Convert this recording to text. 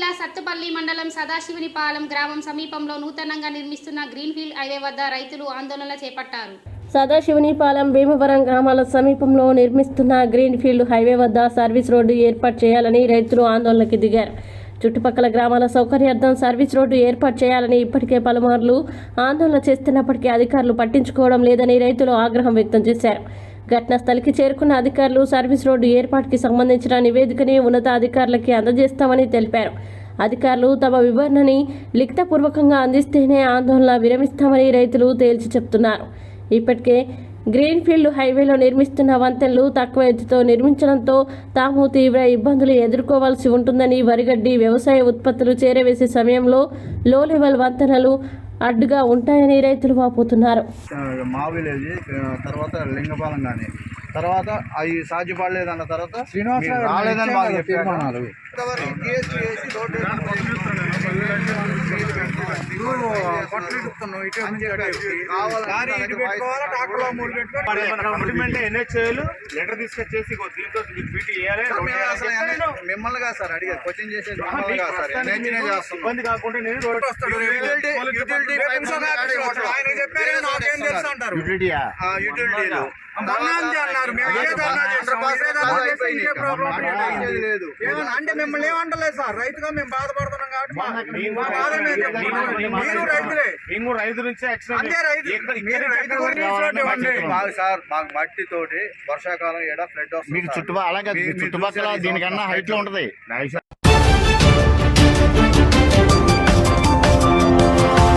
జిల్లా సత్తుపల్లి మండలం సదాశివునిపాలెం గ్రామం సమీపంలో నూతనంగా నిర్మిస్తున్న గ్రీన్ఫీల్డ్ హైవే వద్ద రైతులు ఆందోళన చేపట్టారు. సదాశివునిపాలెం భీమవరం గ్రామాల సమీపంలో నిర్మిస్తున్న గ్రీన్ఫీల్డ్ హైవే వద్ద సర్వీస్ రోడ్డు ఏర్పాటు చేయాలని రైతులు ఆందోళనకి దిగారు. చుట్టుపక్కల గ్రామాల సౌకర్యార్థం సర్వీస్ రోడ్డు ఏర్పాటు చేయాలని ఇప్పటికే పలుమార్లు ఆందోళన చేస్తున్నప్పటికీ అధికారులు పట్టించుకోవడం లేదని రైతులు ఆగ్రహం వ్యక్తం చేశారు. ఘటనా స్థలికి చేరుకున్న అధికారులు సర్వీస్ రోడ్డు ఏర్పాటుకి సంబంధించిన నివేదికని ఉన్నతాధికారులకి అందజేస్తామని తెలిపారు. అధికారులు తమ వివరణని లిఖితపూర్వకంగా అందిస్తేనే ఆందోళన విరమిస్తామని రైతులు తేల్చి చెప్తున్నారు. ఇప్పటికే గ్రీన్ఫీల్డ్ హైవేలో నిర్మిస్తున్న వంతెనలు తక్కువ ఎత్తుతో నిర్మించడంతో తాము తీవ్ర ఇబ్బందులు ఎదుర్కోవాల్సి ఉంటుందని, వరిగడ్డి, వ్యవసాయ ఉత్పత్తులు చేరవేసే సమయంలో లో లెవెల్ వంతెనలు అడ్డుగా ఉంటాయని రైతులు వాపోతున్నారు. మా విలేజ్ తర్వాత లింగపాలెం కానీ తర్వాత అవి సాధ్యపడలేదన్న తర్వాత రాలేదని వాళ్ళు తీర్మానాలు లెటర్ తీసుకొచ్చేసి మిమ్మల్ని కాదు సార్ అడిగారు, క్వశ్చన్ చేసేది ఇబ్బంది కాకుండా యూటిలిటీలు అంటే మిమ్మల్ని ఏమంటలేదు సార్, రైతుగా మేము బాధపడుతున్నాం కాబట్టి రైతు నుంచి సార్ మాకు మట్టితోటి వర్షాకాలం ఏడా ఫ్లడ్ వస్తుంది. మీకు చుట్టుపక్కల దీనికన్నా హైట్ లో ఉంటది.